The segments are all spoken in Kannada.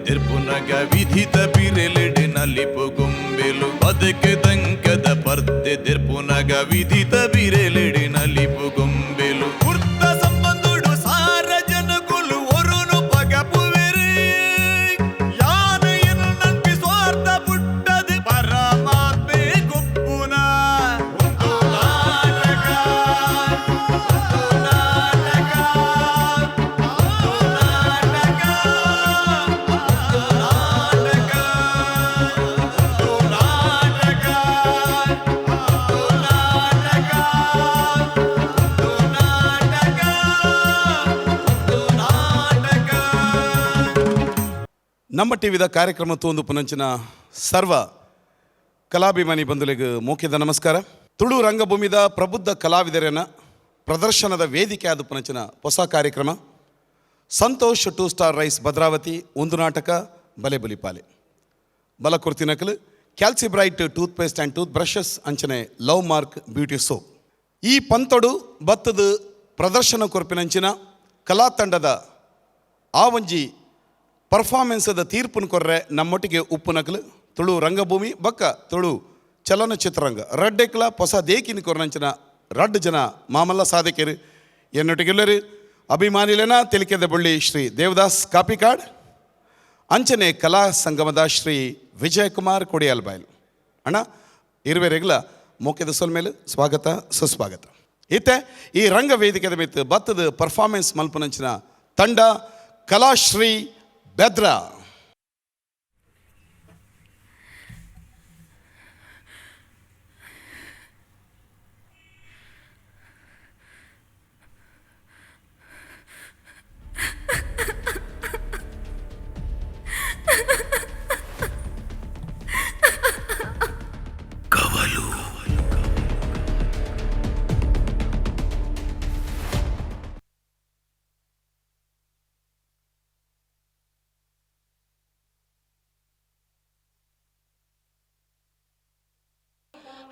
ದಿರ್ಪುನಗ ವಿಧಿತ ಬಿರೆಲೆಡೆ ನಲಿಪು ಗೊಂಬೆಲು ಬದುಕೆ ದಂಕದ ಪರ್ದೆ ದಿರ್ಪುನಗ ವಿಧಿತ ಬಿರೆಲೆಡೆ ನಲಿಪು ಗೊಂಬೆಲು ವೃತ್ತ ಸಂಬಂಧುಡು ಸಾರ ಜನಗುಲು ಒರುನು ಪಗಪುವೆರೆ ಯಾನೆಯನ್ನು ನಂಬಿ ಸ್ವಾರ್ಥ ಪುಟ್ಟದು ಪರಮಾತ್ಮೆ ಗೊಪ್ಪುನ ನಮ್ಮ ಟಿವಿದ ಕಾರ್ಯಕ್ರಮ ತೋಂದು ಪುನಂಚಿನ ಸರ್ವ ಕಲಾಭಿಮಾನಿ ಬಂಧುಗಳಿಗೆ ಮೋಖ್ಯದ ನಮಸ್ಕಾರ. ತುಳು ರಂಗಭೂಮಿದ ಪ್ರಬುದ್ಧ ಕಲಾವಿದರನ್ನ ಪ್ರದರ್ಶನದ ವೇದಿಕೆ ಆದ ಪುನಂಚಿನ ಹೊಸ ಕಾರ್ಯಕ್ರಮ ಸಂತೋಷ್ 2 ಸ್ಟಾರ್ ರೈಸ್ ಭದ್ರಾವತಿ ಒಂದು ನಾಟಕ ಬಲೆ ಬಲಿಪಾಲೆ ಬಲಕುರ್ತಿ ನಕಲು Calci bright toothpaste and toothbrushes ಅಂಚನೆ ಲವ್ ಮಾರ್ಕ್ ಬ್ಯೂಟಿ ಸೋಪ್ ಈ ಪಂತೊಡು ಬತ್ತದ ಪ್ರದರ್ಶನ ಕೊರ್ಪಿನಂಚಿನ ಕಲಾ ತಂಡದ ಆ ಒಂಜಿ ಪರ್ಫಾರ್ಮೆನ್ಸದ ತೀರ್ಪನ್ನು ಕೊರ್ರೆ ನಮ್ಮೊಟ್ಟಿಗೆ ಉಪ್ಪು ನಕಲು ತುಳು ರಂಗಭೂಮಿ ಬಕ್ಕ ತುಳು ಚಲನಚಿತ್ರರಂಗ ರಡ್ಡೆಕ್ಲ ಹೊಸ ದೇಕಿನ ಕೊರ್ನಂಚಿನ ರಡ್ ಜನ ಮಾಮಲ್ಲ ಸಾಧಕರು ಎನ್ನೊಟ್ಟಿಗೆಲ್ಲರು ಅಭಿಮಾನಿಲೇನ ತೆಲಿಕೆದ ಬಳ್ಳಿ ಶ್ರೀ ದೇವದಾಸ್ ಕಾಪಿಕಾಡ್ ಅಂಚನೆ ಕಲಾ ಸಂಗಮದ ಶ್ರೀ ವಿಜಯಕುಮಾರ್ ಕೊಡಿಯಾಲ್ಬಾಯ್ಲು ಅಣ್ಣ ಇರುವೆರೆಗ್ಲ ಮೋಕೆದ ಸೊಲ್ಮೇಲೆ ಸ್ವಾಗತ ಸುಸ್ವಾಗತ. ಇತ್ತೆ ಈ ರಂಗ ವೇದಿಕೆದ ಮಿತ್ತು ಬತ್ತದ ಪರ್ಫಾರ್ಮೆನ್ಸ್ ಮಲ್ಪನಂಚಿನ ತಂಡ ಕಲಾಶ್ರೀ ಬೆದ್ರಾ.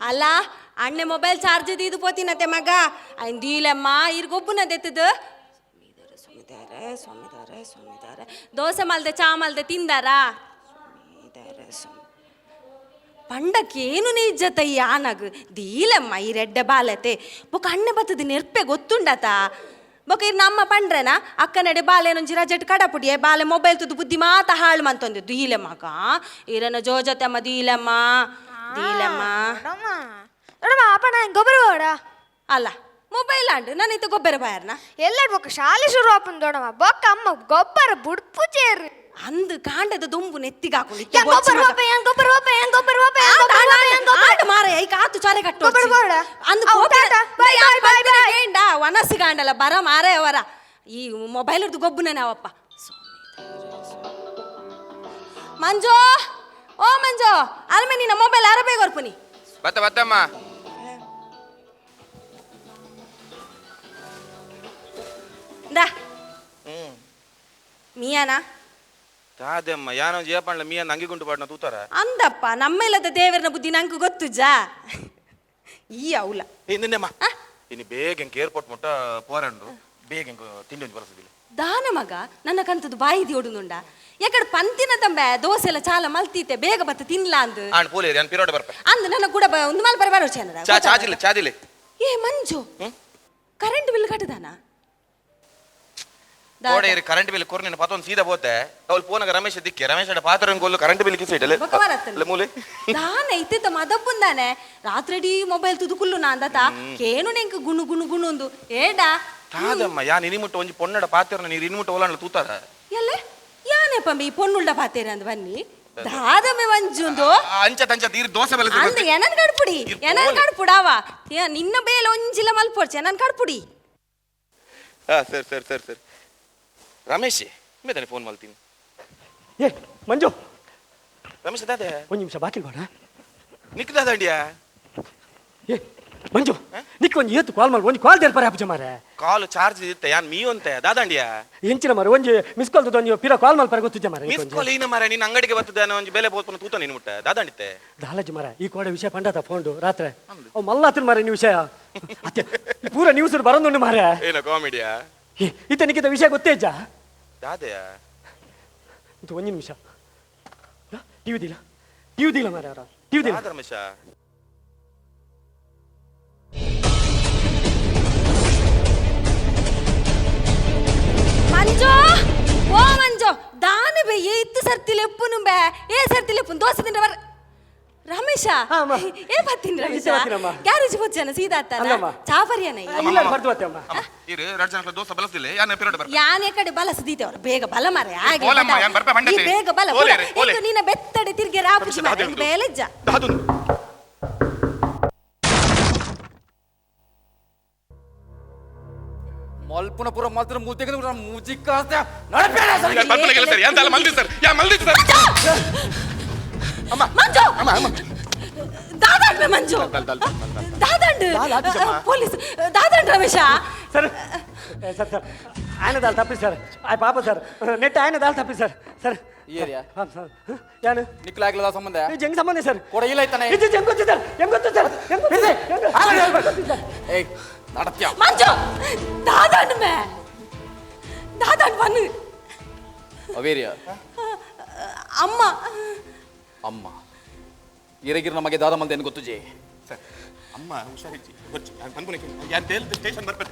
ಅಲ್ಲ ಅಣ್ಣೆ ಮೊಬೈಲ್ ಚಾರ್ಜ್ ಇದು ಪೋತಿನತ್ತೆ ಮಗ ಅಂದೀಲಮ್ಮ ಇರ್ಗೊಬ್ಬನ ದೆತ್ತದು ಸೊಮ್ಮಿದಾರೆ ದೋಸೆ ಮಲ್ದೆ ಚಾ ಮಲ್ದೆ ತಿಂದಾರ ಪಂಡಕ್ಕೇನು ನೀ ಇಜ್ಜತಯ್ಯ ನಗು ದೀಲಮ್ಮ ಈ ರೆಡ್ಡೆ ಬಾಲತೆ ಬೊಕ ಅಣ್ಣೆ ಬತ್ತದ ನೆರ್ಪೆ ಗೊತ್ತುಂಡತ ಬೊಕ ಇರ್ ನಮ್ಮ ಪಂಡ್ರೆನ ಅಕ್ಕ ನಡೆ ಬಾಲೆ ನೊಂಜಿ ರಜೆಟ್ ಕಡಪುಡಿಯೆ ಬಾಲೆ ಮೊಬೈಲ್ ತುದು ಬುದ್ಧಿ ಮಾತ ಹಾಳು ಮಂತಂದೆ ದೀಲಮ್ಮಗ ಇರನ ಜೋಜತೆಮ್ಮ ದೀಲಮ್ಮ ದೀಲಮ್ಮ ಅಪ್ಪಣ ಗೊಬ್ಬರ ಬೇಡ ಅಲ್ಲ ಮೊಬೈಲ್ ಆಂಡು ನಾನೈತ ಗೊಬ್ಬರ ಬಾಯರ್ನ ಎಲ್ಲರೂ ಬೊಕ್ಕ ಶಾಲೆ ಶುರು ಆಪನ್ ದೊಡಮ್ಮ ಬೊಕ್ಕ ಅಮ್ಮ ಗೊಬ್ಬರ ಬುಡ್ಪು ಚೇರು ಅಂದು ಕಾಂಡದ ದುಂಬು ನೆತ್ತಿಗೆ ಹಾಕೊಂಡು ಮಾರ ಈಗ ಆತು ಚಾಲೆ ಕಟ್ಟು ವನಸ್ಸಿ ಕಾಂಡಲ್ಲ ಬರ ಮಾರೇ ಅವರ ಈ ಮೊಬೈಲ್ ಹಿಡ್ದು ಗೊಬ್ಬನೇ ನಾವಪ್ಪ. ಮಂಜು ಓ ಮಂಜು ಅಲ್ಮೆ ನಿನ್ನ ಮೊಬೈಲ್ ಅರಬೇಗ ಹೊರ್ಪುನಿ ಬತ್ತಮ್ಮ ಮೀಯಾನ ತಾದಮ್ಮ ಯಾನೋ ಜೇಪಣ್ಣ ಮೀಯ ನಂಗೆ ಗುಂಡು ಪಾಡ್ನ ತೂತಾರ ಅಂದಪ್ಪ ನಮ್ಮೆಲ್ಲದ ದೇವರನ ಬುದ್ಧಿ ನಂಗೆ ಗೊತ್ತುಜಾ ಈ ಅವಲ ನಿನ್ನೆಮ್ಮ ಇನ್ನು ಬೇಗ ಏರ್ಪೋರ್ಟ್ ಮುಟ್ಟ ಪೋರಂಡು ಬೇಗ ತಿಂಡಿ ಒಂದು ಬರಸದಿಲ್ಲ ದಾನ ಮಗ ನನ್ನ ಕಂತದ್ದು ಬಾಯಿದಿ ಹೊಡುನುಂಡ ಯಾಕಡೆ ಪಂತಿನ ತಂಬೆ ದೋಸೆ ಎಲ್ಲ ಚಾಲ ಮಲ್ತೀತೆ ಬೇಗ ಬತ್ತ ತಿನ್ಲ ಅಂದು ಆಣ್ ಪೋಲೆ ನಾನು ಪಿರೋಡೆ ಬರ್ಪೆ ಅಂದು ನನ್ನ ಕೂಡ ಒಂದು ಮಾಲ್ ಬರ ಚಾದಿಲ್ಲ ಏ ಮಂಜು ಕರೆಂಟ್ ಬಿಲ್ ಕಟ್ಟದಾನ ಕೋಡೆ ಕರೆಂಟ್ ಬಿಲ್ ಕೊರ್ನಿನ ಪಾತೊಂದು ಸೀದಾ ಹೋತೆ ಅವಳು ಫೋನಾಗ ರಮೇಶ್ ದಿಕ್ಕೆ ರಮೇಶ್ ಪಾತ್ರ ಗೋಲು ಕರೆಂಟ್ ಬಿಲ್ ಕಿಸಿಡಲ್ಲ ಮೂಲೆ ದಾನ ಐತೆ ಮದಪ್ಪುಂದಾನೆ ರಾತ್ರಿ ಮೊಬೈಲ್ ತುದುಕುಲ್ಲು ನಾ ಅಂದತ ಕೇನು ನೆಂಕ ಗುಣು ಗುಣು ಗುಣು ಒಂದು ಏಡಾ ತಾದಮ್ಮ ಯಾನ್ ಇನಿಮುಟ್ಟು ಒಂಜಿ ಪೊನ್ನಡ ಪಾತ್ರ ನೀರು ಇನಿಮುಟ್ಟು ಓಲಾಂಡ್ಲ ತೂತಾರ ಎಲ್ಲೇ ಯಾನೇ ಪಂಬಿ ಈ ಪೊನ್ನುಳ್ಳ ಪಾತೇರ ಅಂದ್ ಬನ್ನಿ ದಾದಮೆ ಮಂಜುಂದು ಅಂಚ ತಂಚ ತೀರ್ ದೋಸೆ ಬೆಲೆ ಅಂದ ಏನನ್ ಕಡ್ಪುಡಿ ಏನನ್ ಕಡ್ಪುಡಾವ ನಿನ್ನ ಬೇಲೆ ಒಂಜಿಲ ಮಲ್ಪೊಡ್ಚೆ ಏನನ್ ಕಡ್ಪುಡಿ ಸರಿ ರಮೇಶ್ ಮೇದಾನೆ ಫೋನ್ ಮಾಡ್ತೀನಿ. ಏ ಮಂಜು ರಮೇಶ್ ದಾದೆ ಒಂದು ನಿಮಿಷ ಬಾಕಿ ಬೇಡ ನಿಕ್ದಾದ ಅಂಡಿಯಾ ಏ ಮಂಜು ನಿಕ್ ಒಂದು ಏತು ಕಾಲ್ ಮಾಡಿ ಒಂದು ಕಾಲ್ ದೇರ್ಪಾರೆ ಅಪ್ಪಜ ಮಾರೆ ಕಾಲ್ ಚಾರ್ಜ್ ಇತ್ತೆ ಯಾನ್ ಮೀ ಅಂತೆ ದಾದಂಡಿಯಾ ಎಂಚಿನ ಮಾರೆ ಒಂಜಿ ಮಿಸ್ ಕಾಲ್ ತದ ನೀವು ಪಿರ ಕಾಲ್ ಮಲ್ಪರೆ ಗೊತ್ತಿದ್ದೆ ಮಾರೆ ಮಿಸ್ ಕಾಲ್ ಏನ ಮಾರೆ ನಿನ್ನ ಅಂಗಡಿಗೆ ಬರ್ತದ ಒಂಜಿ ಬೆಲೆ ಬೋಲ್ಪನ ತೂತ ನೀನು ಮುಟ್ಟ ದಾದಂಡಿತ್ತೆ ದಾಲಜಿ ಮಾರೆ ಈ ಕೋಡೆ ವಿಷಯ ಪಂಡತ ಫೋನ್ ರಾತ್ರಿ ಅವ್ ಮಲ್ಲಾತಿನ ಮಾರೆ ನೀವು ವಿಷಯ ಅತ್ತೆ ಪೂರ ನ್ಯೂಸ್ ಬರೋದು ಮಾರೆ ಏನ ಕಾಮಿಡಿಯಾ ಇತ್ತ ನಿಕ್ಕಿದ ವಿಷಯ ಗೊತ್ತೇ ಅಜ್ಜ ದಾದೆಯ ಇದು ಒಂದು ನಿಮಿಷ ಟಿವಿ ದಿಲ್ಲ ಮಾರ ಯಾರ ಟಿವಿ ದಿಲ್ಲ ರಮೇಶ ಮಂಜು ಓ ಮಂಜು ದಾನಿ ಬೇ ಇತ್ತು ಸರ್ತಿಲೆ ಎಪ್ಪುನು ಬೇ ಏ ಸರ್ತಿಲೆ ಎಪ್ಪುನು ದೋಸೆ ತಿಂದ್ರ ಬರ ರಮೇಶ ಹಾ, ಅಮ್ಮ. ಏ ಬತ್ತಿನ ರಮೇಶ ಈಚೆ ಬರ್ತೀನಮ್ಮ. ಗ್ಯಾರೇಜ್ ಹೋಗ್ತಾನ ಸೀದಾ ಅತ್ತಾನ ಅಲ್ಲಮ್ಮ. ಚಾಪರಿಯನ ಇಲ್ಲ ಬರ್ದು ಅಮ್ಮ ಅಮ್ಮ ಇರು ಎರಡು ಜನ ದೋಸ್ತ ಬಳಸ್ತಿಲ್ಲ ಯಾನ ಪಿರಿಯಡ್ ಬರ್ತಾರೆ ಯಾನೆ ಕಡೆ ಬಲ ಸುದೀತೇವ್ರ ಬೇಗ ಬಲ ಮಾರೆ ಹಾಗೆ ಓಲಮ್ಮ, ಬಡ. ಯಾನ್ ಬರ್ಪೆ ಬಂಡತೆ? ಈ ಬೇಗ ಬಲ ಓಲೆ ರೇ, ಓಲೆ. ಈಗ ನೀನ ಬೆತ್ತಡೆ ತಿರ್ಗೆ ರಾಪುಜಿ ಮಾರೆ ದಾದು. ಬೇಲೆಜ್ಜ ದಾದು ಮಲ್ಪುನ ಪುರ ಮಾತ್ರ ಮುದ್ದೆಗೆ ಮುಜಿಕ್ಕ ಬರ್ಪಲೆ ಕೆಲಸ ಸರ್ ಎಂತ ಮಲ್ದಿ ಸರ್ ಯಾ ಮಲ್ದಿ ಸರ್ ಅಮ್ಮ ಮಂಜು ಅಮ್ಮ ಅಮ್ಮ ದಾದಂಡ್ ಬೇ ಮಂಜು ದಾದಂಡ್ ಪೊಲೀಸ್ ದಾದಂಡ್ ರಮೇಶ ಸರ್ ಸರ್ ಸರ್ ఆయన దాల్ తప్పి సార్ ఆ పాప సార్ నెట్ ఆయన దాల్ తప్పి సార్ సార్ ಏರಿಯಾ సార్ యాను ನಿಕ್ಲಾಗ್ಲದ ಸಂಬಂಧ ಈ ಜಂಗ್ ಸಂಬಂಧ ಸರ್ ಕೊಡ ಇಲ್ಲ ಐತಾನೆ ಇದು ಜಂಗ್ ಗೊತ್ತು ಸರ್ ಹೆಂಗ್ ಗೊತ್ತು ಸರ್ ಹೆಂಗ್ ಗೊತ್ತು ಸರ್ ಏಯ್ ನಡತ್ಯ ಮಂಜು ದಾದಂಡ್ ಮೇ ದಾದಂಡ್ ಬನ್ನು ಅವೇರಿಯಾ ಅಮ್ಮ ಅಮ್ಮ ಇರಗಿರ ನಮಗೆ ದಾದ ಮಂದಿ ಏನು ಗೊತ್ತು ಜಿ ಸರ್ ಅಮ್ಮ ಹುಷಾರಿಜ್ಜಿ ಬರ್ಚಿ ನಾನು ಬಂದ್ಕೊನೆ ಯಾನ್ ತೇಲ್ ಸ್ಟೇಷನ್ ಬರ್ಬೇಕು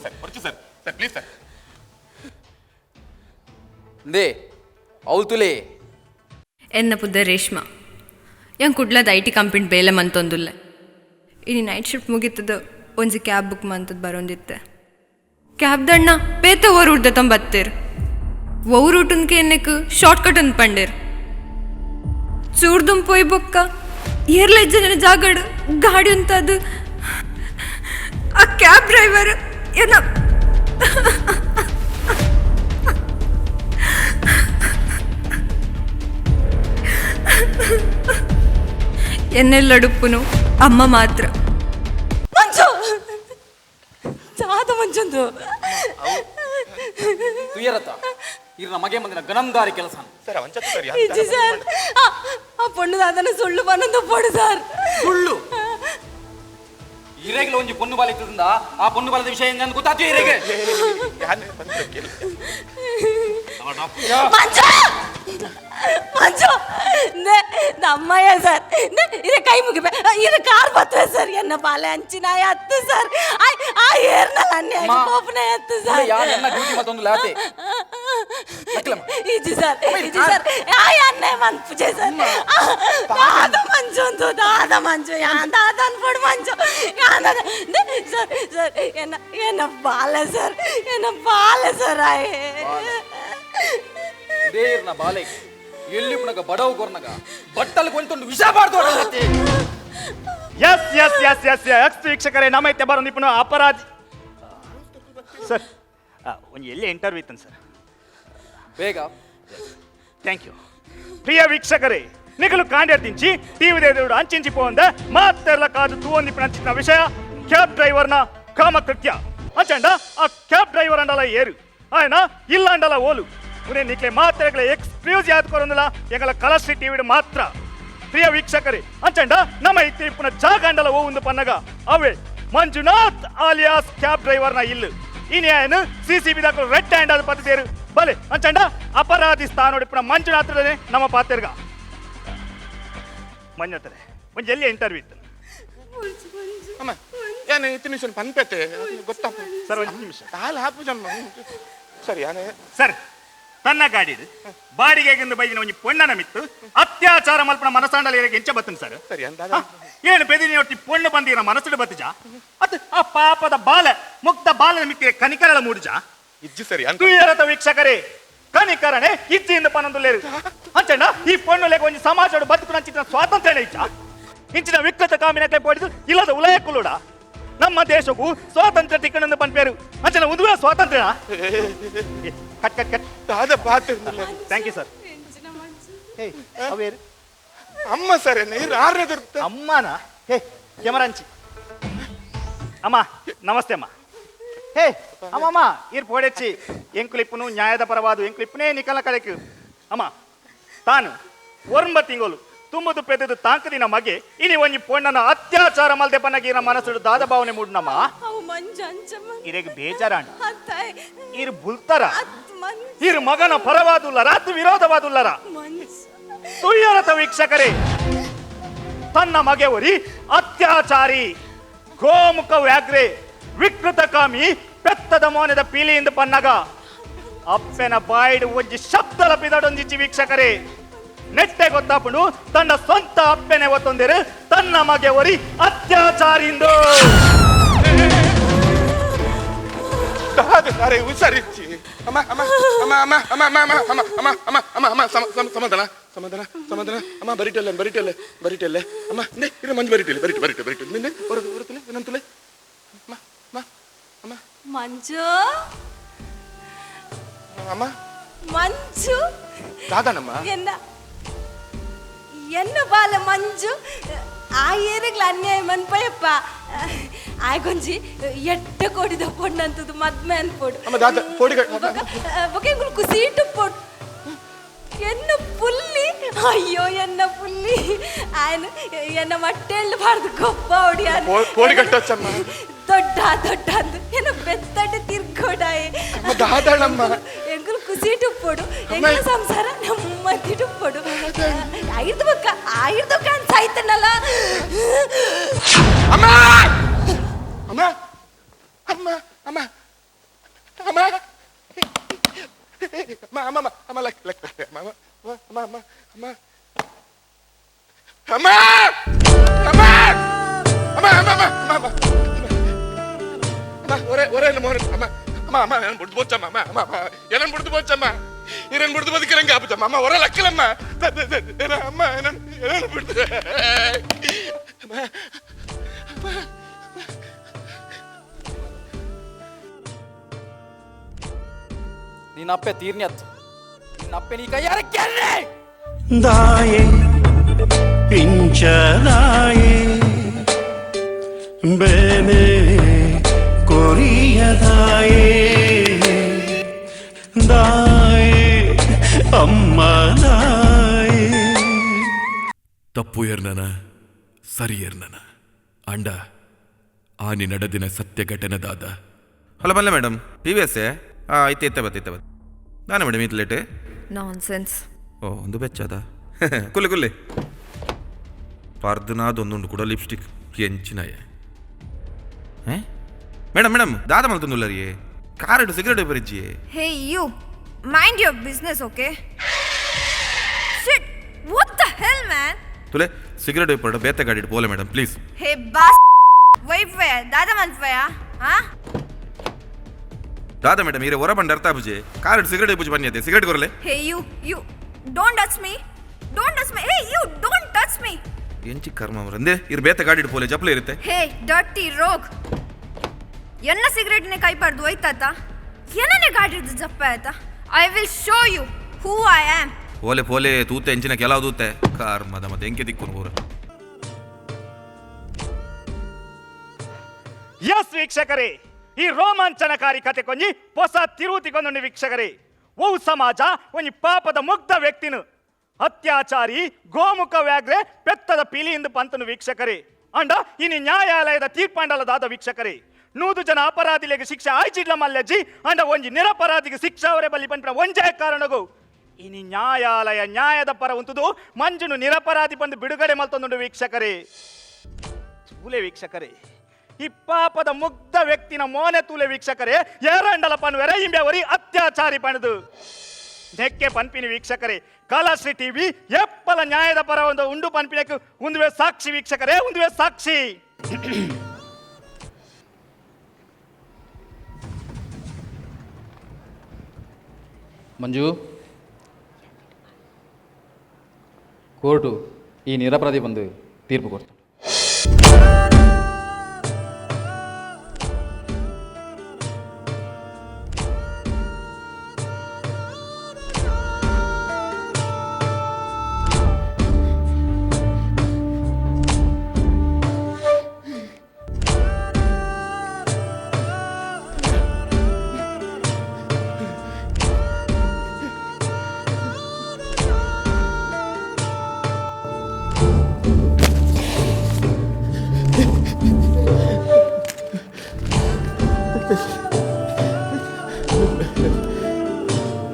ಸರ್ ಬರ್ಚು ಸರ್ ಪ್ಲೀಸ್ ಸರ್ ದೇ అవుతులే ಎನ್ನ ಪುದ್ದ ರೇಷ್ಮಾ ಯಂಗ್ ಕುಡ್ಲದ ಐ ಟಿ ಕಂಪನಿ ಬೇಲೆ ಮಂತೊಂದುಲ್ಲೆ ಇನಿ ನೈಟ್ ಶಿಫ್ಟ್ ಮುಗಿತದ ಒಂಜಿ ಕ್ಯಾಬ್ ಬುಕ್ ಮಂತದ್ ಬರೋಂದಿತ್ತೆ ಕ್ಯಾಬ್ ದಣ್ಣ ಬೇತೆ ಓರ್ ಉಡ್ದೆ ತಂಬತ್ತೇರ್ ಓರ್ ಊಟನ್ಕೆ ಎನ್ನಕ್ ಶಾರ್ಟ್ ಕಟ್ ಅಂದ್ ಪಂಡೇರ್ ಚೂರ್ದುಂ ಪೋಯ್ ಬೊಕ್ಕ ಏರ್ಲೆಜ್ಜನ ಜಾಗಡ್ ಗಾಡಿ ಅಂತದು ಆ ಕ್ಯಾಬ್ ಡ್ರೈವರ್ ಏನ ಎನ್ನೆಲ್ಲಡುಪ್ಪುನು ಅಮ್ಮ ಮಾತ್ರ ಮಂಜು ದಾದ ಮಂಜುಂದು ತುಯರತ ಇರ್ ನಮಗೆ ಮಂದಿನ ಗನಂದಾರಿ ಕೆಲಸ ಸರ್ ಅವಂಚತ್ತು ಸರ್ ಇಜ್ಜಿ ಸರ್ ಆ ಪೊಣ್ಣು ದಾದನ ಸುಳ್ಳು ಬನ್ನೊಂದು ಪೊಡು ಸರ್ ಸುಳ್ಳು ಇರೆಗ್ಲ ಒಂಜಿ ಪೊನ್ನು ಬಾಲ ಇತ್ತದಿಂದ ಆ ಪೊನ್ನು ಬಾಲದ ವಿಷಯ ಹೆಂಗಂತ ಗೊತ್ತಾತು ಇರೆಗೆ ಯಾನ್ ಬಂದ್ರೆ ಕೇಳಿ ಮಂಜು ಮಂಜು ನಮ್ಮಯ್ಯ ಸರ್ ಇದು ಕೈ ಮುಗಿಬೆ ಇದು ಕಾರ್ ಬತ್ತವೆ ಸರ್ ಎನ್ನ ಬಾಲೆ ಹಂಚಿನಾಯ ಹತ್ತು ಸರ್ ಆ ಏರ್ನಲ್ಲ ಅನ್ಯಾಯ ಕೋಪನ ಹತ್ತು ಸರ್ ಯಾನ್ ಎನ್ನ ಡ್ಯೂಟಿ ಮತ್ತೊಂದು ಲಾತೆ ಇಜ್ಜಿ ಸರ್ ಆ ಅನ್ನೇ ಮನ್ ಪೂಜೆ ಸರ್ ದಾದ ಮಂಜು ಅಂತು ದಾದ ಮಂಜು ಯಾನ್ ದಾದ ಅನ್ಬಿಡು ಮಂಜು ಯಾನ್ ಸರ್ ಸರ್ ಎನ್ನ ಬಾಲೆ ಸರ್ ಆಯೇ ದೇರ್ನ ಬಾಲೆ ಎಲ್ಲಿ ಪುನಗ ಬಡವ ಗೊರ್ನಗ ಬಟ್ಟಲು ಕೊಂತೊಂದು ವಿಷ ಬಾರ್ದು ಎಸ್ ಎಸ್ ಎಸ್ ಎಸ್ ಎಕ್ಸ್ ವೀಕ್ಷಕರೇ ನಮ್ಮ ಐತೆ ಬರೋ ನಿಪುಣ ಅಪರಾಧಿ ಸರ್ ಒಂದು ಎಲ್ಲಿ ಇಂಟರ್ವ್ಯೂ ಇತ್ತನ್ ಸರ್ ಬೇಗ ಥ್ಯಾಂಕ್ ಯು ಪ್ರಿಯ ವೀಕ್ಷಕರೇ ನಿಗಲು ಕಾಂಡ್ಯರ್ತಿಂಚಿ ಟಿವಿ ದೇವರು ಅಂಚಿಂಚಿ ಪೋಂದ ಮಾತೆಲ್ಲ ಕಾದು ತೂವೊಂದಿಪ್ಪಿನ ಅಂಚಿನ ವಿಷಯ ಕ್ಯಾಬ್ ಡ್ರೈವರ್ನ ಕಾಮಕೃತ್ಯ ಅಂಚಂಡ ಆ ಕ್ಯಾಬ್ ಡ್ರೈವರ್ ಅಂಡಲ ಏರು ఆయన ಇಲ್ಲ ಅಂಡಲ ಓಲು ಉನೇ ನಿಕ್ಲೆ ಮಾತ್ರೆಗಳ ಎಕ್ಸ್ಕ್ಲೂಸ್ ಯಾದ್ ಕೊರೊಂದಲ ಎಂಗಲ ಕಲಶ್ರೀ ಟಿವಿ ಮಾತ್ರ ಪ್ರಿಯ ವೀಕ್ಷಕರೇ ಅಂಚಂಡ ನಮ್ಮ ಇತ್ತೆ ಇಪ್ಪುನ ಜಾಗಂಡಲ ಓ ಪನ್ನಗ ಅವೇ ಮಂಜುನಾಥ್ ಆಲಿಯಾಸ್ ಕ್ಯಾಬ್ ಡ್ರೈವರ್ನ ಇಲ್ಲು ಇನಿ ఆయన ಸಿಸಿಬಿ ದಾಖಲು ರೆಡ್ ಹ್ಯಾಂಡ್ ಆದ ಪದ್ಧತಿಯರು ಬಲೆ ಅಂಚಂಡ ಅಪರಾಧಿ ಸ್ಥಾನೋಡಿಪ್ಪುನ ಮಂಜುನಾಥ್ರೇ ನಮ್ಮ ಪಾತೆರ್ಗ ಮಂಜುನಾಥರೇ ಒಂದು ಎಲ್ಲಿ ಇಂಟರ್ವ್ಯೂ ಇತ್ತು ಅಮ್ಮ ಯಾನ್ ಇತ್ತು ನಿಮಿಷ ಪನ್ಪೆತ್ತೆ ಗೊತ್ತಪ್ಪ ಸರ್ ಒಂದು ನಿಮಿಷ ಕಾಲು ಹಾಪು ಜನ್ಮ ಸರಿ ಯಾನೇ ಸರ್ ತನ್ನ ಗಾಡಿದು ಬಾಡಿಗೆಗೆಂದು ಬೈದಿನ ಒಂಜಿ ಪೊಣ್ಣನ ಮಿತ್ತು ಅತ್ಯಾಚಾರ ಮಲ್ಪನ ಮನಸಾಂಡಲ ಎಂಚ ಬತ್ತನ್ ಸರ್ ಸರಿ ಅಂತ ಏನು ಬೆದಿನಿ ಒಟ್ಟಿ ಪೊಣ್ಣು ಬಂದಿರ ಮನಸ್ಸುಡು ಬತ್ತಜ ಅತ್ ಆ ಪಾಪದ ಬಾಲ ಮುಕ್ತ ಬಾಲದ ಮಿತ್ತಿಗೆ ಕನಿಕರಳ ಮೂಡಿಜ ಇಜ್ಜಿ ಸರಿ ಅಂತ ತುಯರತ ವೀಕ್ಷಕರೇ ಕನಿಕರಣೆ ಇಚ್ಚಿಯಿಂದ ಪನೊಂದುಲ್ಲೇರು ಅಂಚಂಡ ಈ ಪೊಣ್ಣುಲೆಗ ಒಂಜಿ ಸಮಾಜಡು ಬದುಕು ನಂಚಿನ ಸ್ವಾತಂತ್ರ್ಯ ಇಚ್ಚ ಇಂಚಿನ ವಿಕೃತ ಕಾಮಿನಕ್ಕೆ ಪೋಡಿದು ಇಲ್ಲದ ಉಲಯ ಕುಲುಡ ನಮ್ಮ ದೇಶಕ್ಕೂ ಸ್ವಾತಂತ್ರ್ಯ ತಿಕ್ಕಣಂದು ಪನ್ಪೇರು ಅಂಚನ ಉದುವೆ ಸ್ವಾತಂತ್ರ್ಯ ಕಟ್ ಕಟ್ ಕಟ್ ದಾದ ಪಾತ್ರ ಥ್ಯಾಂಕ್ ಯು ಸರ್ ಅವೇರು ಅಮ್ಮ ಸರ್ ನೀರು ಆರ್ನದ ಅಮ್ಮನ ಹೇ ಕೆಮರಂಚಿ ಅಮ್ಮ ನಮಸ್ತೆ ಅಮ್ಮ ಹೇ ಅಮ್ಮಮ್ಮ ಇರ್ ಪೋಡೆಚ್ಚಿ ಎಂಕುಲಿಪ್ಪುನು ನ್ಯಾಯದ ಪರವಾದು ಎಂಕುಲಿಪ್ಪುನೇ ನಿಕಲ ಕಳೆಕು ಅಮ್ಮ ತಾನು ಒರ್ಂಬ ತಿಂಗೋಲು ತುಂಬದು ಪೆದ್ದು ತಾಂಕದಿನ ಮಗೆ ಇನಿ ಒಂಜಿ ಪೊಣ್ಣನ ಅತ್ಯಾಚಾರ ಮಲ್ದೆ ಪನ್ನಗಿನ ಮನಸ್ಸುಡು ದಾದ ಭಾವನೆ ಮೂಡ್ನಮ್ಮ ಅವು ಮಂಜು ಅಂಚ ಇರೆಗ್ ಬೇಜಾರಾಣ ಅತ್ತಾಯ್ ಇರು ಬುಲ್ತಾರ ಅತ್ ಮಂಜು ಇರು ಮಗನ ಪರವಾದುಲ್ಲರ ಅದು ವಿರೋಧವಾದುಲ್ಲರ ಮಂಜು ತುಯ್ಯರತ ವೀಕ್ಷಕರೇ ತನ್ನ ಮಗೆವರಿ ಅತ್ಯಾಚಾರಿ ಗೋಮುಖ ವ್ಯಾಘ್ರೆ ವಿಕೃತಕಾಮಿ ಪೆತ್ತದ ಮೋನದ ಪೀಲಿಯಿಂದ ಪನ್ನಗ ಅಪ್ಪೆನ ಬಾಯಿಡು ಒಂಜಿ ಶಬ್ದಲ ಪಿದಡೊಂದಿಚ್ಚಿ ವೀಕ್ಷಕರೇ ನೆಟ್ಟೆ ಗೊತ್ತಾಪುಂಡು ತನ್ನ ಸ್ವಂತ ಅಪ್ಪೆನೆ ಒತ್ತೊಂದಿರು ತನ್ನ ಮಗೆವರಿ ಅತ್ಯಾಚಾರಿಂದು ಅರೆ ಹುಷಾರಿಚ್ಚಿ ಅಮ್ಮ ಅಮ್ಮ ಅಮ್ಮ ಅಮ್ಮ ಅಮ್ಮ ಅಮ್ಮ ಅಮ್ಮ ಅಮ್ಮ ಅಮ್ಮ ಅಮ್ಮ ಅಮ್ಮ ಸಮಾಧಾನ ಸಮಾಧಾನ ಸಮಾಧಾನ ಅಮ್ಮ ಬರಿಟೆಲ್ಲ ಅಮ್ಮ ನೇ ಇರು ಮಂಜು ಬರಿಟೆಲ್ಲ ನಿನ್ನೆ ಹೊರತುಲೆ ಇನ್ನೊಂದುಲೆ ಅಮ್ಮ ಅಮ್ಮ ಅಮ್ಮ ಮಂಜು ಅಮ್ಮ ಮಂಜು ದಾದಾನಮ್ಮ ಎನ್ನ ಬಾಲ ಮಂಜು ಆ ಏರಿಗ್ಲ ಅನ್ಯಾಯ ಮನ್ಪಯಪ್ಪ ಆಯ್ಕೊಂಜಿ ಎಟ್ಟ ಕೊಡಿದ ಪೊಣ್ಣಂತದು ಮದ್ಮೆ ಅನ್ಪೋಡು ಅಮ್ಮ ದಾದ ಪೋಡಿಗ ಬೊಕೆ ಕುಸೀಟು ಪೊಡ್ ಎನ್ನ ಪುಲ್ಲಿ ಅಯ್ಯೋ ಎನ್ನ ಪುಲ್ಲಿ ಆಯ್ನು ಎನ್ನ ಮಟ್ಟೆಳ್ಳು ಬಾರ್ದು ಗೊಬ್ಬ ಹೊಡಿ ಪೋಡಿಗಟ್ಟಮ್ಮ ದೊಡ್ಡ ಅಂದು ಎನ್ನ ಬೆತ್ತಡ್ಡ ತಿರ್ಗೋಡಾಯೆ ದಾದಾಳಮ್ಮ ಎಂಗುಲು ಕುಸೀಟು ಪೊಡು ಎಂಗುಲ ಸಂಸಾರ ನಮ್ಮದಿಡು ಪೊಡು ಆಯಿರ್ದು ಕಾನ್ ಸಾಯ್ತನಲ್ಲ ಅಮ್ಮ ಅಮ್ಮ ಅಮ್ಮ ಅಮ್ಮ ಅಮ್ಮ ಅಮ್ಮ ಅಮ್ಮ ಅಮ್ಮ ಲಕ್ ಅಮ್ಮ ಅಮ್ಮ ಅಮ್ಮ ಅಮ್ಮ ಅಮ್ಮ ಅಮ್ಮ ಅಮ್ಮ ಅಮ್ಮ ಅಮ್ಮ ಅಮ್ಮ ஒரே மோன அம்மா அம்மா அம்மா என்ன புடிச்சு போச்சம்மா அம்மா அம்மா அம்மா என்ன புடிச்சு போச்சம்மா என்ன புடிச்சு போதிக்கிறங்க ஆபச்சம்மா அம்மா ஒரே லக்கலம்மா அம்மா என்ன புடிச்சு அம்மா அம்மா ನಿನ್ನಪ್ಪೆ ತೀರ್ನ್ಯತ್ ನಿನ್ನಪ್ಪೆ ನೀ ಕೈಯಾರ ಕೆರ್ರೆ ದಾಯೆ ಪಿಂಚದಾಯೆ ಬೇನೆ ಕೊರಿಯದಾಯೆ ದಾಯೆ ಅಮ್ಮ ದಾಯೆ ತಪ್ಪು ಎರ್ನನ ಸರಿ ಎರ್ನನ ಅಂಡ ಆನಿ ನಡೆದಿನ ಸತ್ಯ ಘಟನೆದಾದ ಹಲೋ ಬಲ್ಲ ಮೇಡಮ್ ಟಿ ವಿ ಎಸ್ ಐತೆ ಬತ್ತೆ ನಾನು ಮೇಡಮ್ ಇದು ಲೇಟ್ ನಾನ್ಸೆನ್ಸ್ ಓ ಒಂದು ಬೆಚ್ಚದ ಕುಲ್ಲೆ ಪರ್ದನಾದೊಂದುಂಡು ಕೂಡ ಲಿಪ್ಸ್ಟಿಕ್ ಎಂಚಿನಾಯ ಮೇಡಮ್ ದಾದ ಮಲ್ತೊಂದುಲ್ಲ ರೀ ಕಾರಿಡು ಸಿಗರೇಟ್ ಬರಿಜ್ಜಿ hey you mind your business okay shit what the hell man ತುಲೆ ಸಿಗರೇಟ್ ಪಡ ಬೇತೆ ಗಾಡಿ ಬೋಲೆ madam please hey boss WiFi ದಾದ ಮಲ್ಫಯ ಹಾ ದಾದ ಮೇಡಮ್ ಇರೆ ಹೊರ ಬಂಡ ಅರ್ಥ ಬುಜೆ ಕಾರಿಡು ಸಿಗರೇಟ್ ಬುಜಿ ಬನ್ನಿ ಅದೇ ಸಿಗರೇಟ್ ಕೊರಲೆ hey you don't touch me hey you don't touch me ಎಂಚಿ ಕರ್ಮ ಅವರಂದೆ ಇರ್ ಬೇತೆ ಗಾಡಿ ಪೋಲೆ ಜಪ್ಲೆ ಇರುತ್ತೆ ಹೇ ಡರ್ಟಿ ರೋಗ್ ಎನ್ನ ಸಿಗರೇಟ್ನೆ ಕೈಪಾಡ್ದು ಹೋಯ್ತಾತ ಏನನ್ನೇ ಗಾಡಿದ್ದು ಜಪ್ಪ ಆಯ್ತಾ I will show you who I am ಪೋಲೆ ತೂತೆ ಎಂಚಿನ ಕೆಲವು ತೂತೆ ಕರ್ಮದ ಮತ್ತೆ ಎಂಕೆ ದಿಕ್ಕು ಊರ ಎಸ್ ವೀಕ್ಷಕರೇ ಈ ರೋಮಾಂಚನಕಾರಿ ಕತೆ ಕೊಂಜಿ ಹೊಸ ತಿರುತಿಗೊಂದು ವೀಕ್ಷಕರೇ ಓ ಸಮಾಜ ಒಂಜಿ ಪಾಪದ ಮುಗ್ಧ ವ್ಯಕ್ತಿನು ಅತ್ಯಾಚಾರಿ ಗೋಮುಖ ವ್ಯಾಘ್ರೆ ಪೆತ್ತದ ಪಿಲಿಯಿಂದ ಪಂತನು ವೀಕ್ಷಕರೇ ಅಂಡ ಇನಿ ನ್ಯಾಯಾಲಯದ ತೀರ್ಪಂಡಲದಾದ ವೀಕ್ಷಕರೇ 100 ಜನ ಅಪರಾಧಿಗಳಿಗೆ ಶಿಕ್ಷೆ ಆಯ್ಚಿಡ್ಲ ಮಲ್ಲಜ್ಜಿ ಅಂಡ ಒಂಜಿ ನಿರಪರಾಧಿಗೆ ಶಿಕ್ಷೆ ಅವರೇ ಬಲ್ಲಿ ಪಂಪಿನ ಒಂಜೇ ಕಾರಣಗು ಇನಿ ನ್ಯಾಯಾಲಯ ನ್ಯಾಯದ ಪರ ಉಂತುದು ಮಂಜುನು ನಿರಪರಾಧಿ ಬಂದು ಬಿಡುಗಡೆ ಮಲ್ತೊಂದುಂಡು ವೀಕ್ಷಕರೇ ತೂಲೆ ವೀಕ್ಷಕರೇ ಈ ಪಾಪದ ಮುಗ್ಧ ವ್ಯಕ್ತಿನ ಮೋನೆ ತೂಲೆ ವೀಕ್ಷಕರೇ ಏರಂಡಲ ಪನ್ವೆರ ಇಂಬ್ಯಾವರಿ ಅತ್ಯಾಚಾರಿ ಪಣದು ನೆಕ್ಕೆ ಪನ್ಪಿನಿ ವೀಕ್ಷಕರೇ ಕಲಾಶ್ರೀ ಟಿವಿ ಎಪ್ಪಲ ನ್ಯಾಯದ ಪರ ಒಂದು ಉಂಡು ಪನ್ಪಿನಕ್ಕೆ ಒಂದುವೇ ಸಾಕ್ಷಿ ವೀಕ್ಷಕರೇ ಒಂದುವೇ ಸಾಕ್ಷಿ ಮಂಜು ಕೋರ್ಟು ಈ ನಿರಪರಾಧಿ ಬಂದು ತೀರ್ಪು ಕೊಡ್ತಾನೆ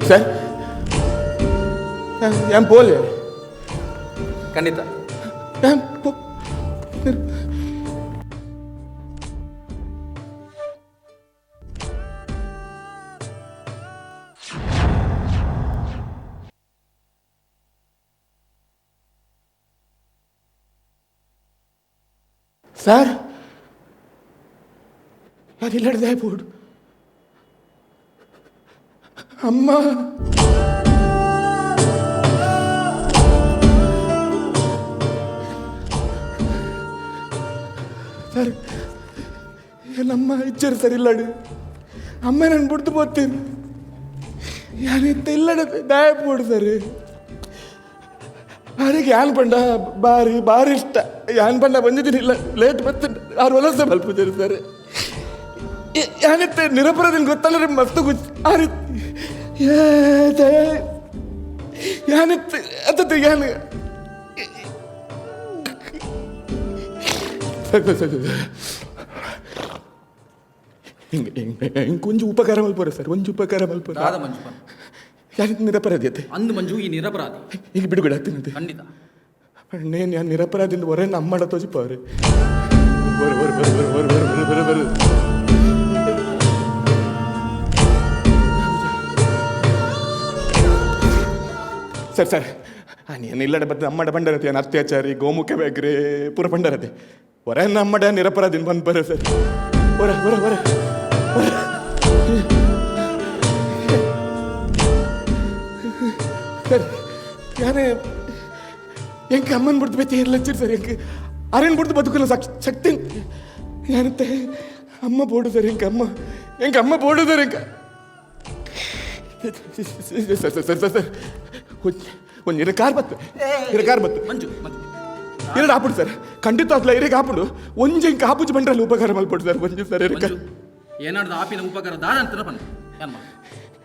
ಸರ್ ಏನ್ ಪೋಲೆ ಖಂಡಿತ സാർ അതില്ലടതായി പോടും അമ്മ సార్ ನಮ್ಮ ಇಚ್ಚರು ಸರ್ ಇಲ್ಲಡು ಅಮ್ಮ ನಾನು ಬಿಡ್ತು పోతేను ಯಾನಿತ್ತ ಇಲ್ಲಡ ದಯಪೋಡು ಸರ್ ಆರಿಗೆ ಯಾನ್ ಪಂಡ ಬಾರಿ ಬಾರಿ ಇಷ್ಟ ಯಾನ್ ಪಂಡ ಬಂದಿದ್ದೀನಿಲ್ಲ ಲೇಟ್ ಬತ್ತ ಆರು ವಲಸೆ ಮಲ್ಪಿದ್ದೀರಿ ಸರ್ ಯಾನಿತ್ತೆ ನಿರಪರಾಧಿನ ಗೊತ್ತಲ್ಲ ಮಸ್ತು ಗುಚ್ಚ ಆರಿ ಯಾನಿತ್ತೆ ಅತ್ತ ಯಾನ್ ಕೊಂಚ ಉಪಕಾರ ಮಲ್ಪೋರ ಸರ್ ಒಂಚು ಉಪಕಾರ ಮಲ್ಪೋರ ಮಂಜು ಯಾನಿತ್ತು ನಿರಪರಾಧಿಯತೆ ಅಂದು ಮಂಜು ಈ ನಿರಪರಾಧಿ ಈಗ ಬಿಡುಗಡೆ ಆಗ್ತೀನಿ ಖಂಡಿತ ನೇನು ಯಾನ್ ನಿರಪರಾಧಿಂದ ಹೊರ ನಮ್ಮಡ ತೋಜಿಪ್ಪವ್ರೆ ಬರು ಸರ್ ಸರ್ ನೀನು ಇಲ್ಲಡೆ ಬತ್ತ ಅಮ್ಮಡ ಬಂಡರತೆ ಏನು ಅತ್ಯಾಚಾರಿ ಗೋಮುಖ ಬೇಕ್ರೆ ಪೂರ ಬಂಡರತೆ ಹೊರ ನಮ್ಮಡ ನಿರಪರಾಧಿನ ಬಂದು ಬರೋ ಸರ್ ಹೊರ ಹೊರ ಹೊರ ಸರ್ ಯಾನೇ ಹೆಂಗೆ ಅಮ್ಮನ ಬಿಡ್ತು ಬೇತಿ ಇರ್ಲಚ್ಚಿರಿ ಸರ್ ಹೆಂಗೆ ಅರೇನು ಬಿಡ್ತು ಬದುಕಲ್ಲ ಶಕ್ತಿ ಯಾನತ್ತೆ ಅಮ್ಮ ಬೋಡು ಸರ್ ಹೆಂಗೆ ಅಮ್ಮ ಬೋಡು ಸರ್ ಹೆಂಗೆ ಸರ್ ಸರ್ ಸರ್ ಸರ್ ಒಂದು ಇರ ಕಾರ್ ಬತ್ತು ಮಂಜು ಎರಡು ಹಾಪಿಡು ಸರ್ ಖಂಡಿತ ಅಸಲ ಇರಿಗೆ ಹಾಪಿಡು ಒಂಜು ಹಿಂಗೆ ಹಾಪುಜಿ ಬಂಡ್ರಲ್ಲಿ ಉಪಕಾರ ಮಲ್ಪಡು ಸರ್ ಒಂಜು ಸರ್ ಏನಾಡ್ದು ಆಪಿನ ಉಪಕಾರ ದಾದಂತರ ಬಂದು ಏನ್ ಮಾಡಿ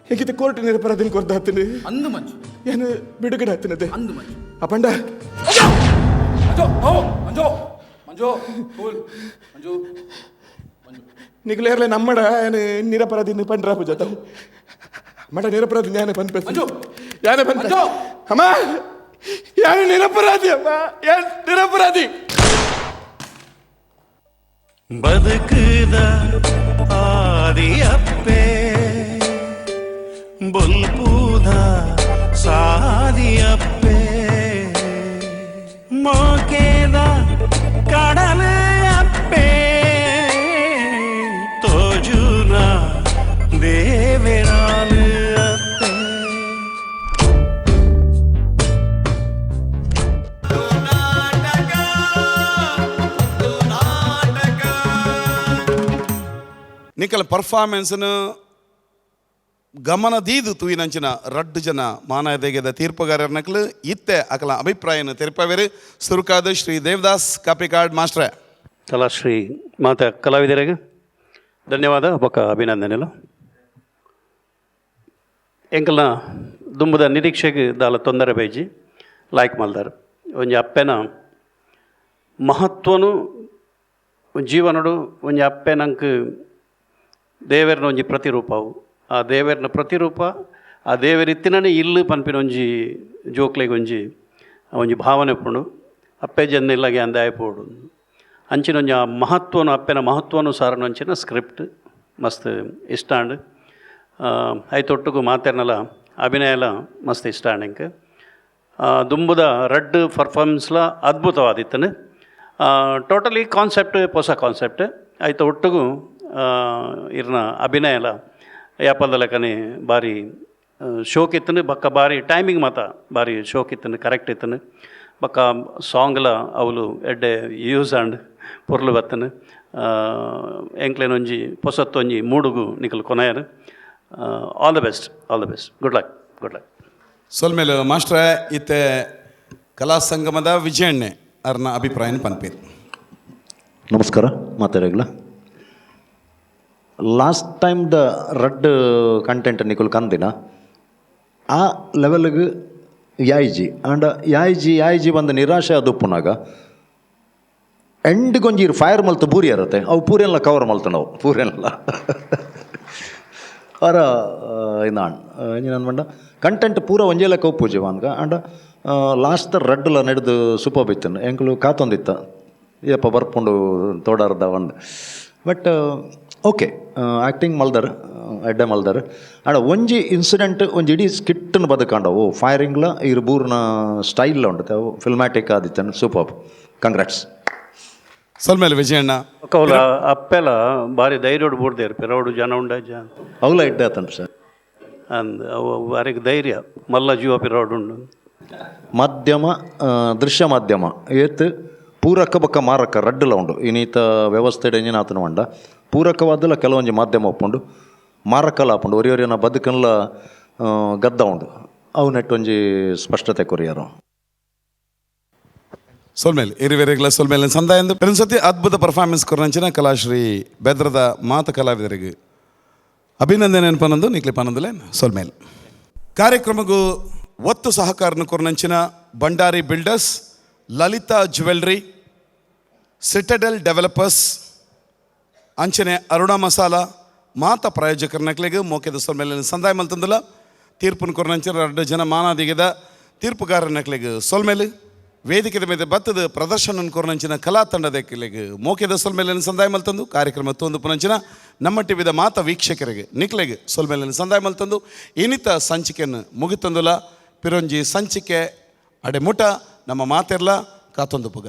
ಹೇಗಿತ್ತು ಕೋರ್ಟ್ ನಿರಪರಾಧಿನ ಕೊರ್ದು ಹತ್ತೀನಿ ಅಂದು ಮಂಜು ಏನು ಬಿಡುಗಡೆ ಹತ್ತಿನದೆ ಅಂದು ಮಂಜು ಅಪ್ಪಂಡ ಮಂಜು ಮಂಜು ಕೂಲ್ ಮಂಜು ಮಂಜು ನಿಗ್ಲೇರ್ಲೆ ನಮ್ಮಡ ಏನು ನಿರಪರಾಧಿನ ಪಂಡ್ರ ಪೂಜಾತ ಮಡ ನಿರಪರಾಧಿ ಯಾನೆ ಬಂದು ಮಂಜು ಯಾನೆ ಬಂದು ಅಮ್ಮ ಯಾನೆ ನಿರಪರಾಧಿ ಅಮ್ಮ ಯಾನ್ ನಿರಪರಾಧಿ ಬದುಕದ ಆದಿಯಪ್ಪೆ ಬೊಲ್ಪುದ ಸಾದಿಯಪ್ಪೆ ಮೋಕೆದ ಕಡಲೆ ಅಪ್ಪೆ ತೋಜುನ ದೇವರಾಲು ಅಪ್ಪೆ ನಿಕ್ಕಲ ಪರ್ಫಾರ್ಮೆನ್ಸ್ನು ಗಮನದೀದು ತೂಯಿನಂಚಿನ ರಡ್ಡು ಜನ ಮಾನದೆಗೆದ ತೀರ್ಪುಗಾರನಕ್ಲು ಇತ್ತೆ ಅಕಲ ಅಭಿಪ್ರಾಯನ ತೆರಪವೇರು ಸುರುಕಾದ ಶ್ರೀ ದೇವದಾಸ್ ಕಾಪಿಕಾಡ್ ಮಾಸ್ಟ್ರೆ ಕಲಾಶ್ರೀ ಮಾತ ಕಲಾವಿದರಿಗೆ ಧನ್ಯವಾದ ಬೊಕ್ಕ ಅಭಿನಂದನೆಲು ಎಂಕಲ್ನ ದುಂಬುದ ನಿರೀಕ್ಷೆಗೆ ದಾಲ ತೊಂದರೆ ಬೈಜಿ ಲೈಕ್ ಮಲ್ದಾರ್ ಒಂಜಿ ಅಪ್ಪೆನ ಮಹತ್ವನು ಜೀವನಡು ಒಂಜಿ ಅಪ್ಪೆನಂಕ್ ದೇವರನ ಒಂಜಿ ಪ್ರತಿರೂಪವು ಆ ದೇವರನ ಪ್ರತಿರೂಪ ಆ ದೇವರಿತ್ತಿನೇ ಇಲ್ಲು ಪನ್ಪಿನ ಒಂಜಿ ಜೋಕ್ಲೆಗೆ ಒಂಜಿ ಭಾವನೆ ಪುಂಡು ಅಪ್ಪೆ ಜನ್ನೆಲ್ಲಗೆ ಅಂದಾಯ ಪೋಡು ಅಂಚಿನ ಒಂಜಿ ಆ ಮಹತ್ವನು ಅಪ್ಪೆನ ಮಹತ್ವನು ಸಾರನು ಅಂಚಿನ ಸ್ಕ್ರಿಪ್ಟ್ ಮಸ್ತ್ ಇಷ್ಟಾಂಡ್ ಐತೊಟ್ಟುಗು ಮಾತೆರ್ನಲ ಅಭಿನಯ ಎಲ್ಲ ಮಸ್ತ್ ಇಷ್ಟಾಂಡ್ ಇಂಕ ದುಂಬುದ ರಡ್ಡು ಪರ್ಫಾರ್ಮೆನ್ಸ್ಲ ಅದ್ಭುತವಾದಿತ್ತನು ಟೋಟಲಿ ಕಾನ್ಸೆಪ್ಟ್ ಹೊಸ ಕಾನ್ಸೆಪ್ಟ್ ಐತ ಒಟ್ಟಿಗೂ ಇರ್ನ ಅಭಿನಯ ಎಲ್ಲ ಯಾಪಲ್ದ ಲೆಕ್ಕನೆ ಭಾರಿ ಶೋಕ್ ಇತ್ತನು ಬಕ್ಕ ಭಾರಿ ಟೈಮಿಂಗ್ ಮಾತ ಭಾರಿ ಶೋಕ್ ಇತ್ತನು ಕರೆಕ್ಟ್ ಇತ್ತನು ಬಕ್ಕ ಸಾಂಗ್ಲ ಅವಳು ಎಡ್ಡೆ ಯೂಸ್ ಆಂಡ್ ಪೊರ್ಲು ಬತ್ತನು ಎಂಕ್ಲೇನೊಂಜಿ ಪೊಸತ್ತೊಂಜಿ ಮೂಡುಗು ನಿಕಲು ಕೊನೆಯರು all the best good luck ಸೊಲ್ಮೇಲೆ ಮಾಸ್ಟ್ರೆ ಇತ್ತೆ ಕಲಾ ಸಂಗಮದ ವಿಜಯಣ್ಣೆ ಅವ್ರನ್ನ ಅಭಿಪ್ರಾಯನ ಪನ್ಪೇರು. ನಮಸ್ಕಾರ ಮಾತಾಡೋಗ್ಲ ಲಾಸ್ಟ್ ಟೈಮ್ದ ರಡ್ ಕಂಟೆಂಟ್ ನಿಕುಲ್ ಕಂದಿನ ಆ ಲೆವೆಲ್ಗೆ ಯಾಯ್ಜಿ ಆಂಡ ಯಾಯ್ಜಿ ಬಂದ ನಿರಾಶೆ ಅದು ಪುನಾಗ ಎಂಡ್ಗೊಂಜಿ ಫೈರ್ ಮಲ್ತು ಬೂರಿ ಇರುತ್ತೆ ಅವು ಪೂರೆಲ್ಲ ಕವರ್ ಮಲ್ತು ನಾವು ಪೂರೆಲ್ಲ ಅವರ ಇದಾಣ್ ಏನು ಪಂಡ ಕಂಟೆಂಟ್ ಪೂರ ಒಂಜೇ ಲೆಕ್ಕ ಒಪ್ಪುಜಿ ವಾನ್ಗ ಆಂಡ ಲಾಸ್ಟ್ ರಡ್ಡುಲ ನಡೆದು ಸೂಪರ್ ಬಿತ್ತನು ಎಂಕುಲು ಕಾತೊಂದಿತ್ತ ಯಪ್ಪ ಬರ್ಪುಂಡು ತೋಡಾರ್ದ ಒಂದು ಬಟ್ ಓಕೆ ಆ್ಯಕ್ಟಿಂಗ್ ಮಲ್ದರ್ ಎಡ್ಡೆ ಮಲ್ದರ್ ಆಂಡ ಒಂಜಿ ಇನ್ಸಿಡೆಂಟ್ ಒಂಜಿ ಇಡೀ ಸ್ಕಿಟ್ಟನ್ನು ಬದುಕಂಡ ಓ ಫೈರಿಂಗ್ಲ ಇರು ಬೂರ್ನ ಸ್ಟೈಲ್ ಉಂಟು ಅವು ಫಿಲ್ಮ್ಯಾಟಿಕ್ ಆದಿತ್ತನು ಸೂಪರ್ ಕಂಗ್ರಾಟ್ಸ್ ಸೊಲ್ಮೇಲೆ ವಿಜಯಣ್ಣ ಅವಳ ಅಪ್ಪೆಲ್ಲ ಭಾರಿ ಧೈರ್ಯೋಡು ಬೂಡ್ದೇರು ಪೆರವಡು ಜನ ಉಂಡ ಅವಳ ಇಡ್ಡೆ ಆತನು ಸರ್ ಅಂದ್ ಅವು ಬಾರಿಗೆ ಧೈರ್ಯ ಮಲ್ಲ ಜೀವ ಪಿರವಡು ಉಂಡು ಮಾಧ್ಯಮ ದೃಶ್ಯ ಮಾಧ್ಯಮ ಏತ್ ಪೂರಕ ಬೊಕ್ಕ ಮಾರಕ ರಡ್ಡುಲ ಉಂಡು ಇನ್ನೀತ ವ್ಯವಸ್ಥೆ ಎಂಜಿನ ಆತನ ಉಂಡ ಪೂರಕವಾದಲ ಕೆಲವೊಂಜಿ ಮಾಧ್ಯಮ ಒಪ್ಪುಂಡು ಮಾರಕಲ ಆಪುಂಡು ಒರಿಯೊರಿಯನ ಬದುಕನ್ಲ ಗದ್ದ ಉಂಡು ಅವು ನೆಟ್ಟೊಂಜಿ ಸ್ಪಷ್ಟತೆ ಕೊರಿಯಾರು ಸೊಲ್ಮೇಲೆ ಇರುವೆರೆಗ್ಲ ಸೊಲ್ಮೇಲೆ ಸಂದಾಯ ಎಂದು ಪ್ರತಿ ಅದ್ಭುತ ಪರ್ಫಾರ್ಮೆನ್ಸ್ ಕೊರಂಚಿನ ಕಲಾಶ್ರೀ ಬೆದ್ರದ ಮಾತ ಕಲಾವಿದರಿಗೆ ಅಭಿನಂದನೆ ಪನಂದು ನಿಕ್ಲಿ ಪನಂದುಲೆ ಸೊಲ್ಮೇಲೆ ಕಾರ್ಯಕ್ರಮಗೂ ಒತ್ತು ಸಹಕಾರನ ಕೊರಂಚಿನ Bhandari builders, Lalitha jewellery, Citadel developers ಅಂಚನೆ ಅರುಣಾ ಮಸಾಲ ಮಾತ ಪ್ರಾಯೋಜಕರ ನಕ್ಲೆಗೆ ಮೋಕೆದ ಸೊಲ್ಮೇಲೆ ಸಂದಾಯ ಮಲ್ತಂದಿಲ್ಲ ತೀರ್ಪನ್ನು ಕೊರಂಚಿನ 2 ಜನ ಮಾನಾದಿಗೆದ ತೀರ್ಪುಗಾರರ ನಕ್ಲೆಗೆ ಸೊಲ್ಮೇಲೆ ವೇದಿಕೆ ಮೇಲೆ ಬತ್ತದ ಪ್ರದರ್ಶನ ಕೊರಂಚಿನ ಕಲಾ ತಂಡದ ಕೆಲೆಗೆ ಮೋಕೆದ ಸೊಲ್ಮೇಲಿನ ಸಂದಾಯ ಮಲ್ತಂದು ಕಾರ್ಯಕ್ರಮ ತೊಂದು ಪುನಂಚಿನ ನಮ್ಮ ಟಿವಿದ ಮಾತ ವೀಕ್ಷಕರಿಗೆ ನಿಕ್ಲೆಗೆ ಸೊಲ್ಮೇಲಿನ ಸಂದಾಯ ಮಲ್ತಂದು ಇನ್ನಿತ ಸಂಚಿಕೆಯನ್ನು ಮುಗಿತಂದುಲ ಪಿರೊಂಜಿ ಸಂಚಿಕೆ ಅಡೆಮುಟ ನಮ್ಮ ಮಾತೆರ್ಲ ಕಾತೊಂದು ಪುಗ